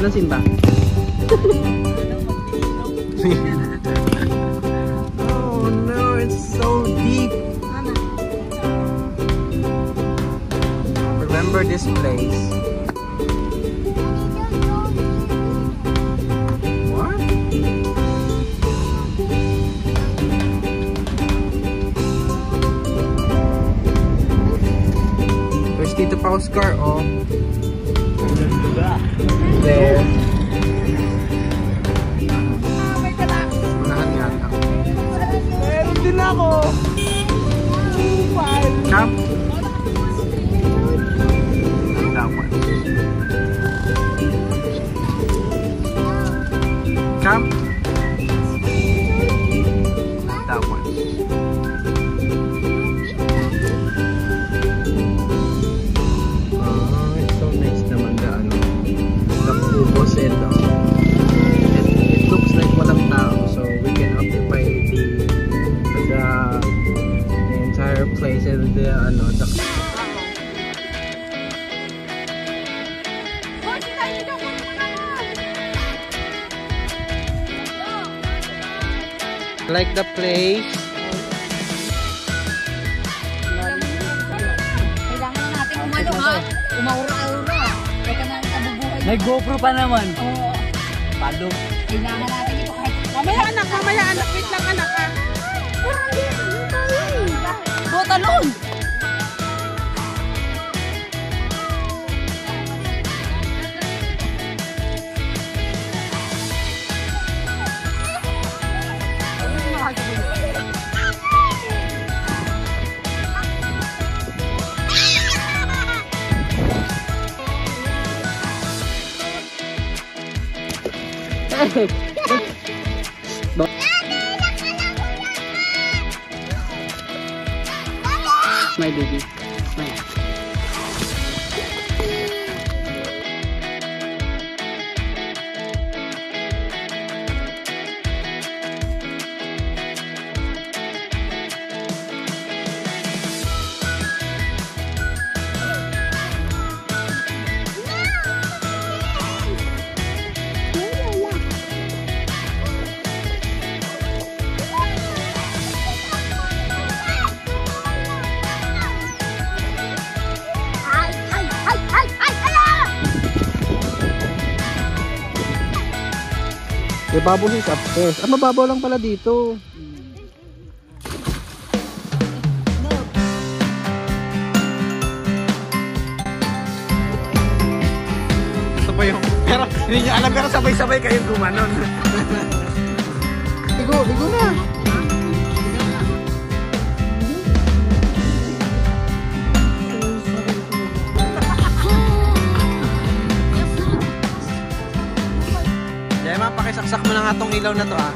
Anong simba? Oh no, it's so deep. Remember this place? What? There's Tito Oscar, oh. There. Unahan yata. Meron din ako. Come. That one. Come. That one. Oh, it's so nice naman the ano. The kubos and it looks like walang tao, so we can occupy the entire place and the ano the like the place. Kailangan na natin umano ha. Umaura-aura. Teka na natin bubuhay. May GoPro pa naman. Oo. Palo. Kailangan natin ito kahit. Mamaya anak, wait lang anak ha. Botalon! My baby. Smile. The bubble is upstairs. Ah, mababaw lang pala dito. Ito pa yung, pero hindi niya alam, pero sabay-sabay kayong gumanon. Ligo na. Jem, pakisaksak mo na nga tong ilaw na to ah.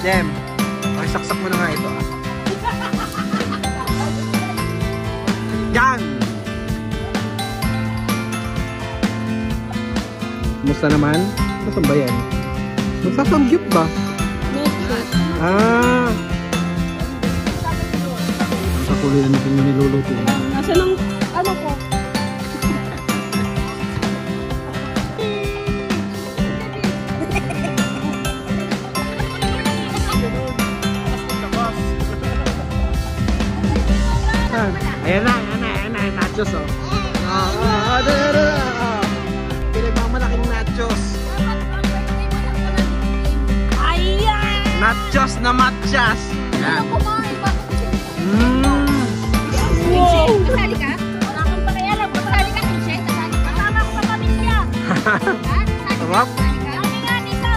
Jem, pakisaksak mo na nga ito ah. Yan! Musta naman? Nasaan ba yan? Magsasamgyup ba? Ah! Sa kuloy na natin yung niluluto. Nasa ng ano ko? Ayan na, nachos oh. Pinagmamalaking nachos. Ayan! Nachos na matchas. Ayan. Wow! Kasali ka? Wala kang pakialam. Kasali ka, Princess. Kasali ka. Kasama ko sa pamilya. Sarap. Kami nga nito.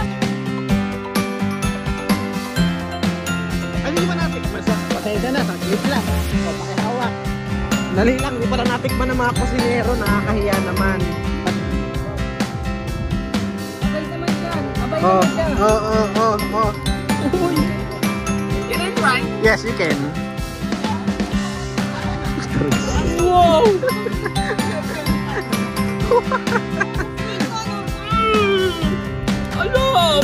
Ano di ba natikman? Pasensya na, saglit lang. O, pakihawak. Dali lang, di pa lang natikman ng mga kusinero. Nakakahiya naman. Abay naman yan. Abay Oh, naman yan. oh. Can I try? Yes, you can. Wow! Alam!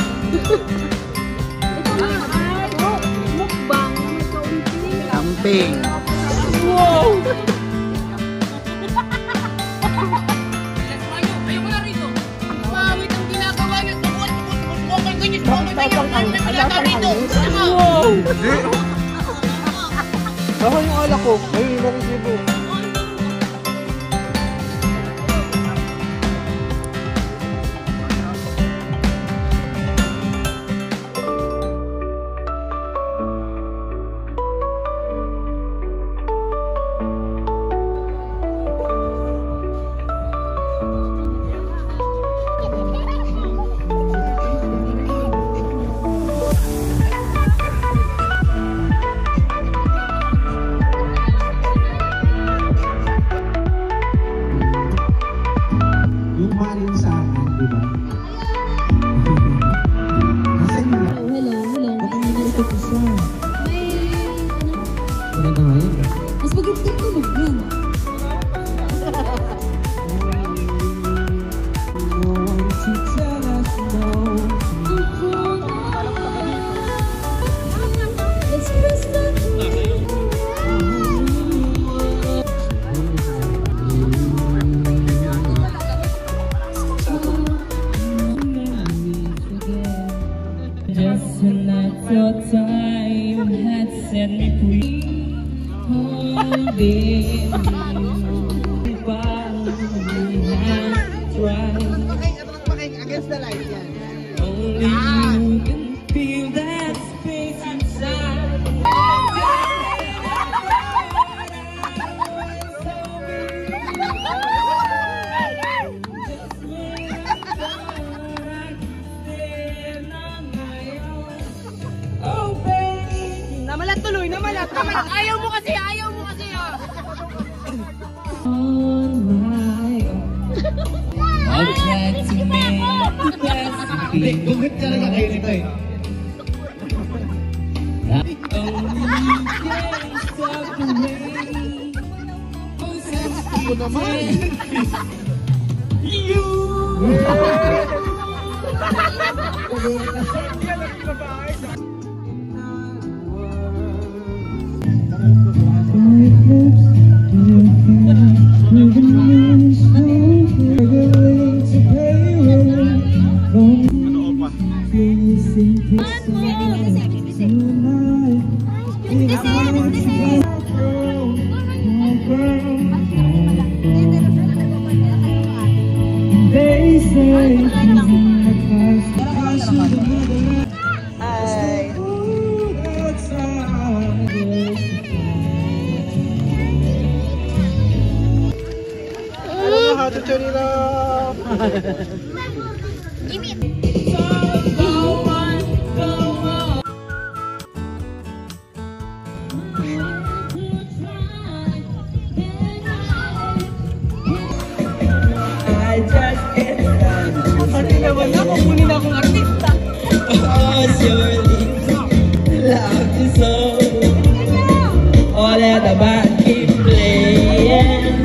Mukbang. Camping. Wow! Ayaw mo na rito. Wow! Hindi. Baka yung alak ko. Ayun, naresibo. Mas maganda ko mag-run. Just when I thought time had set me free, holding me while we had tried. Against the light yan. Only you can feel that space inside. Namalat tuloy, namalat. Ayaw mo kasi ah. On my own, I've tried to make the best of me. Bukit ka na kayo nito eh. The only days of the rain. Ako naman. How to turn it off. Give it. I just get Pati naman na, kukunin akong artista. oh, surely love is so. All at the back keep playing.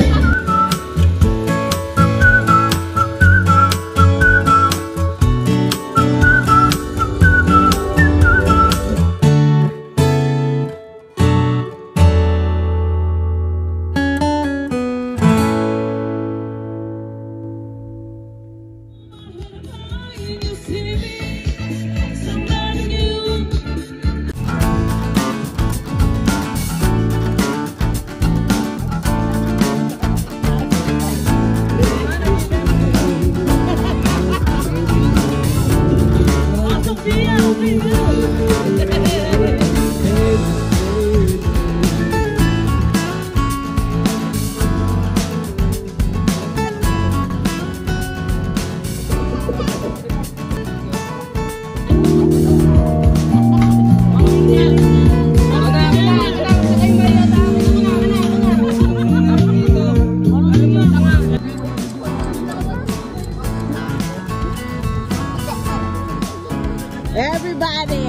Everybody.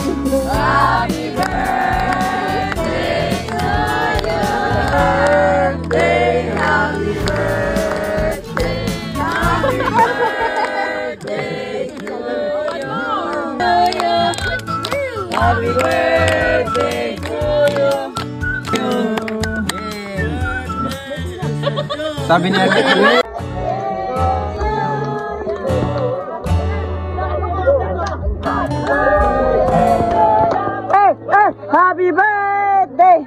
Happy birthday to you. Birthday, happy birthday. Happy birthday to you. Happy birthday to you. Sabi niya, Happy birthday!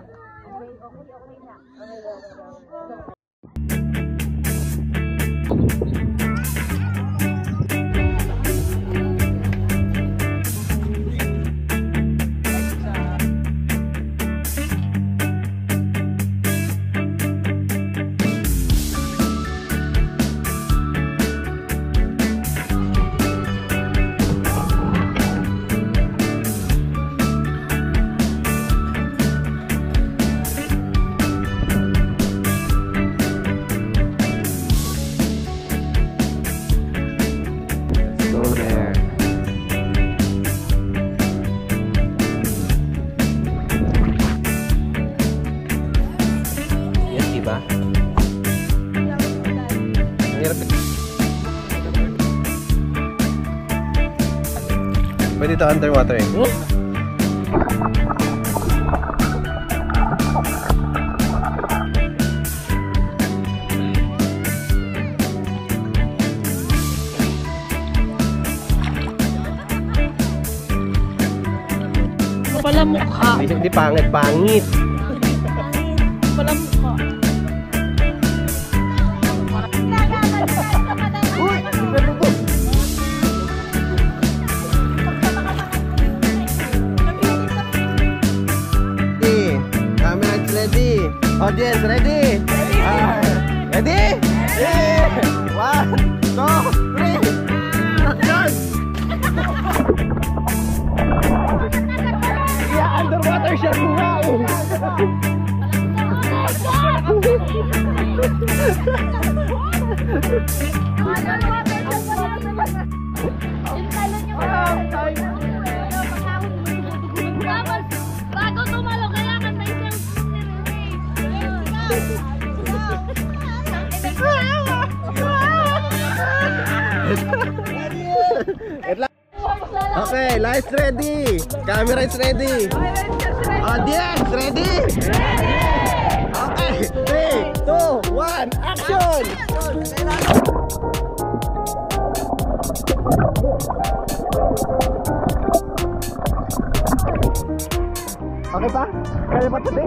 Pwede ito underwater eh. Pala mukha. Hindi pangit, pangit. Pala mukha. Ready? Audience, ready? Ready? Yeah. 1, 2, 3. Action! Yeah, underwater siya bunga. Bago tumalo, kailangan may Okay, lights ready. Camera is ready. Audience ready? Okay, 3, 2, 1, action! Okay pa? Kaya pa tuloy?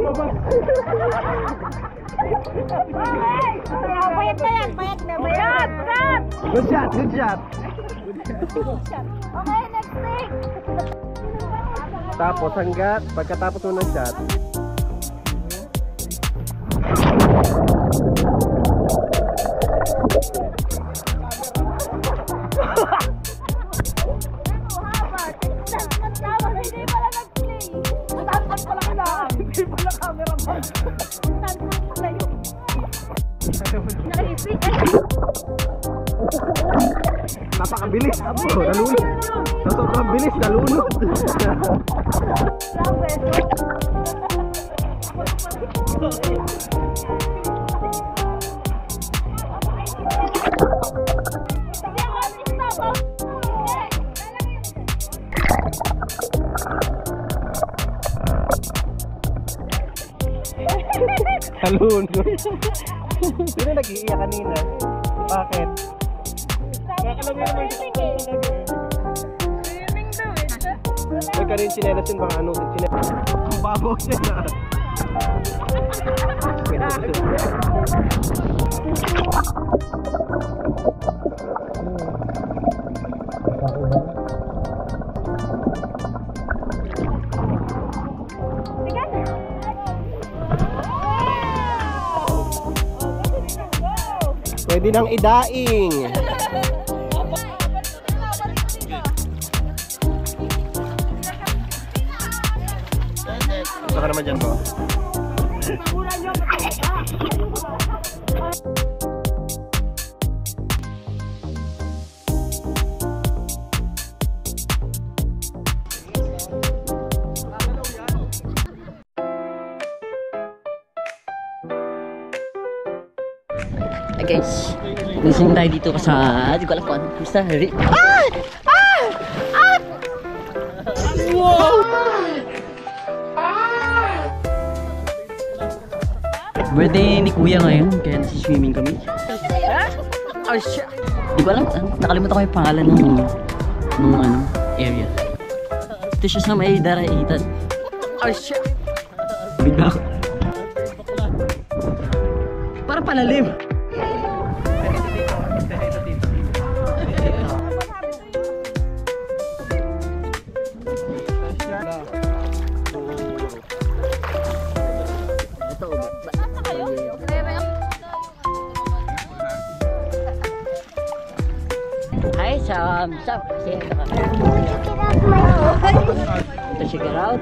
Payat na yan, payat na. Payat! Good shot, good shot. Okay, next thing. Tapos hanggat pagkatapos mo ng shot. Napakabilis. Nalunod. Sobrang bilis, nalunod. Nalunod. Sino nag-iiyak kanina? Bakit? May ka rin sinelas yun, baka ano, sinelas. Ang babaw siya. Pwede nang idaing. Saka naman dyan po. Hey guys, gising tayo dito sa, di ko alam kung ano, basta birthday ni kuya ngayon, kaya nasi-swimming kami. Oh shit! Di ko alam, nakalimutan ko yung pangalan ng ano, area. Ito siya sa may daraitan. Ay, shit! Bigla. Para palalim. Hi, Sam. Sam, say hello ka. To check it out.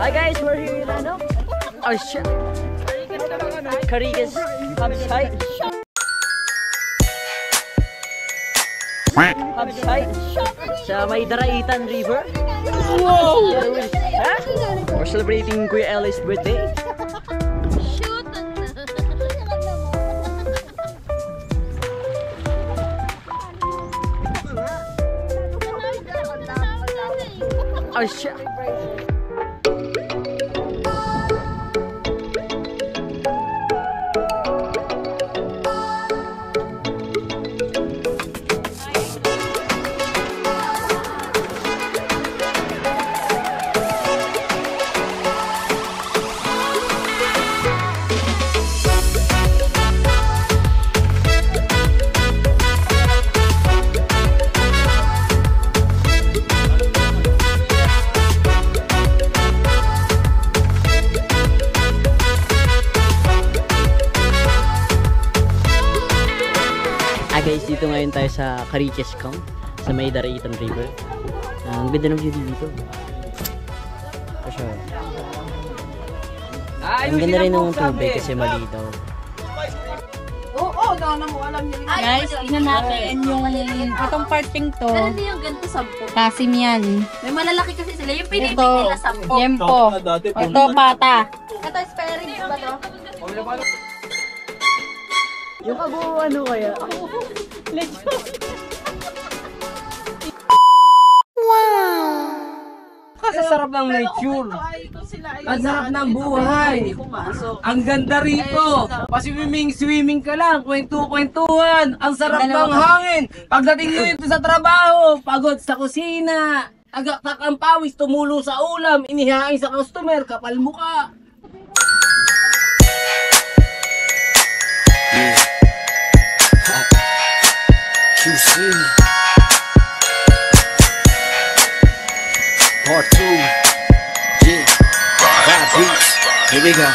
Hi guys, we're here in ano? Oh shit! Carigas campsite. Campsite sa may Daraitan River. Wow! Huh? We're celebrating Kuya Ellie's birthday. Shoot! Oh shit! Guys, dito ngayon tayo sa Carigas Camp sa may Daraitan River. Ang ganda ng view dito. Ang ganda rin ng tubig kasi malinaw. Guys, tingnan natin yung itong parting to. Pero hindi yung ganito 10. Kasim yan. May malalaki kasi sila. Yung pinipig Ito, nila 10. yempo. Ito, pata. Ito, sparing ba to? Yung kabuo ano kaya? Kasi sarap ng nature. Ang sarap ng buhay. Ang ganda rito. Swimming ka lang. Kwentuhan. Ang sarap ng hangin. Pagdating nyo ito sa trabaho, pagod sa kusina. Agak-tak ang pawis, tumulo sa ulam. Inihain sa customer, kapal mukha. QC Part 2. Yeah, Vibe Beats. Here we go.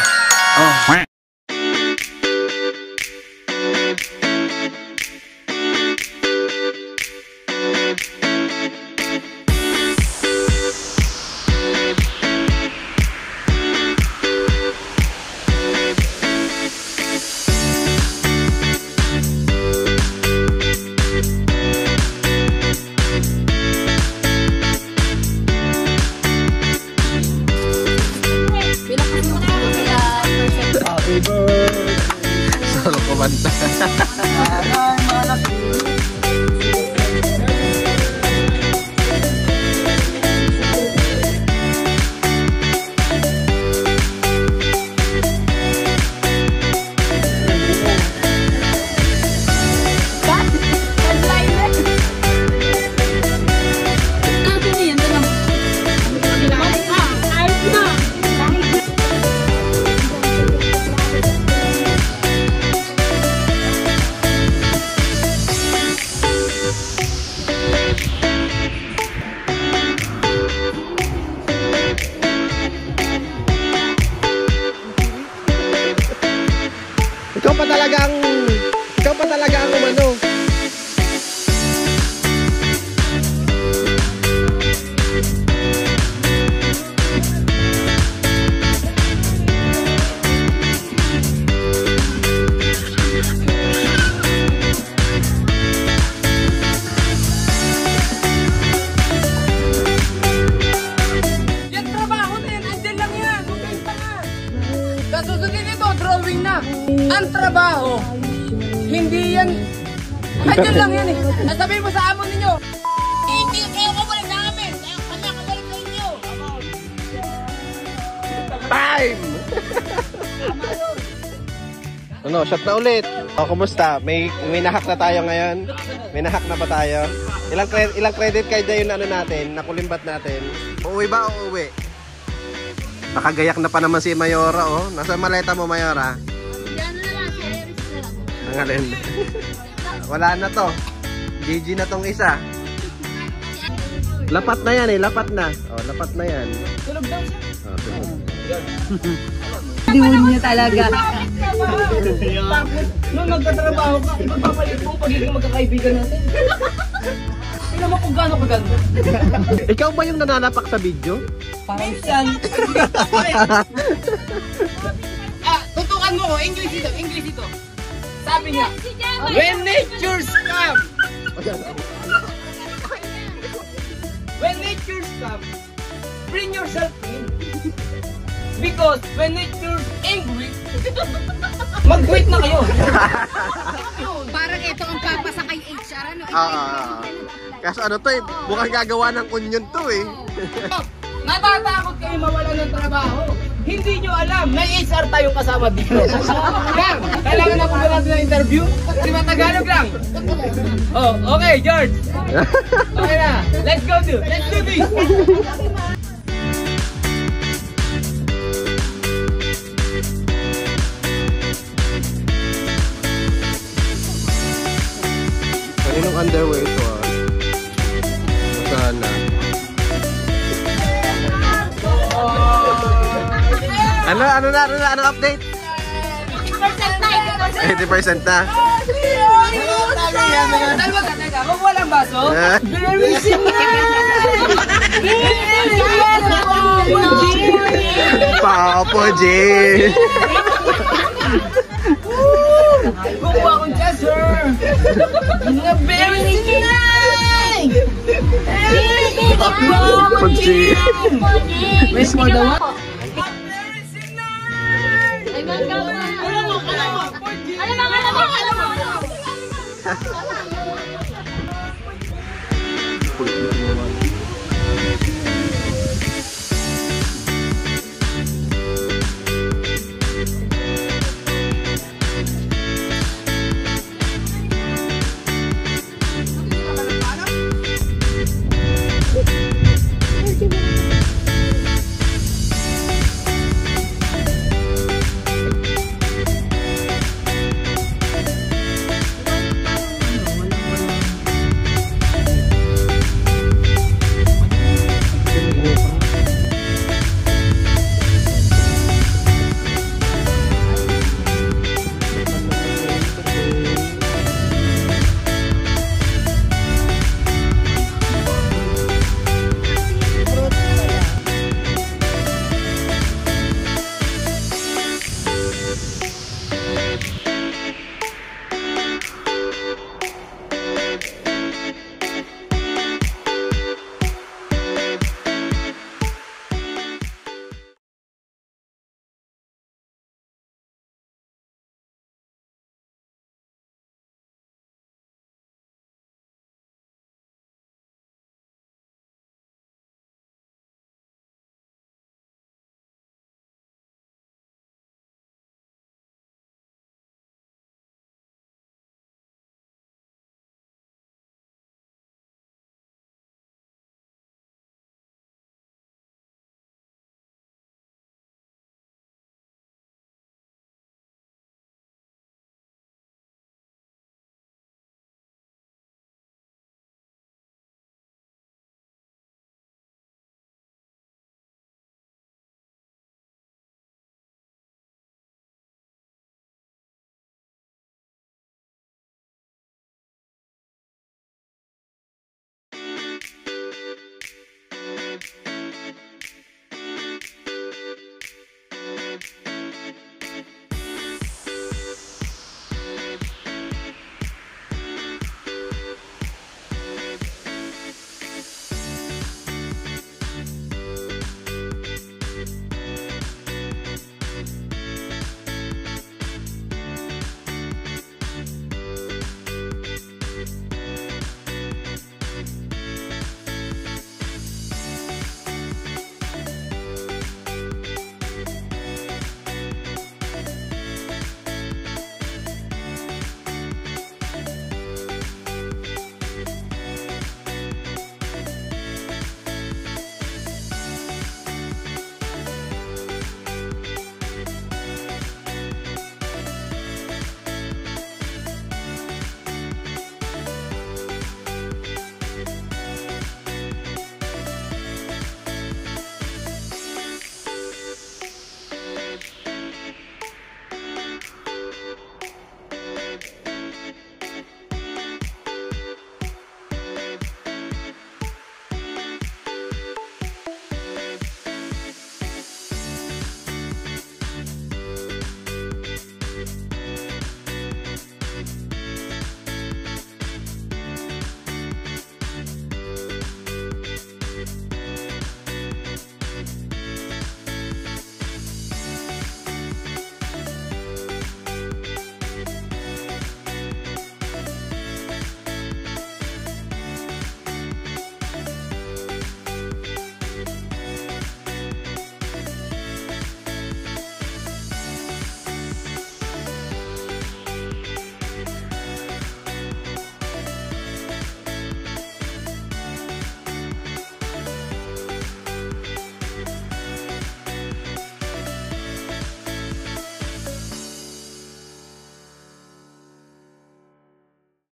Solo kumanta. Ikaw pa talaga ang umano. Yan trabaho na yan. Andyan lang yan. Huwag kayong tanga. Kasusunod nito, drawing na. Ang trabaho, hindi yan. Andyan lang yan eh. Nasabihin mo sa amo ninyo. Hindi kayo kabalik namin. Kami kabalik sa inyo. Ano, shot na ulit. O, kumusta? May nahak na tayo ngayon? May nahak na ba tayo? Ilang credit kayo dyan yung ano natin, nakulimbat natin? Uuwi ba o uuwi? Nakagayak na pa naman si Mayora, oh. Nasa maleta mo, Mayora? Diyan na lang, share na lang. Ang alin. Wala na to. GG na tong isa. Lapat na yan eh, lapat na. Oh, lapat na yan. Tulog daw siya. Oh, tulog. Diwan niya talaga. Tapos, nung nagtatrabaho ka, magpapalit mo pagiging magkakaibigan natin. Tingnan mo kung gaano kaganda. Ikaw ba yung nananapak sa video? Minsan. Tutukan mo, English ito. Sabi niya, when nature's come. When nature's come, bring yourself in. Because when nature's angry, mag-quit na kayo. Parang ito ang papasa kay HR, ano? Kaso ano to eh, mukhang gagawa ng onion to eh. Natatakot kayo mawala ng trabaho. Hindi nyo alam, may HR tayong kasama dito. Ma'am, kailangan na po ba natin ng interview? Kasi matagalog lang. Oh, okay, George. Okay na, let's do this. Kaninong underwear ito ah? Sana. Ano update? 80% na. Teka, kung walang baso, Papo J. kukuha akong chaser. Very nice. Papo J. Miss mo daw? Alam mo.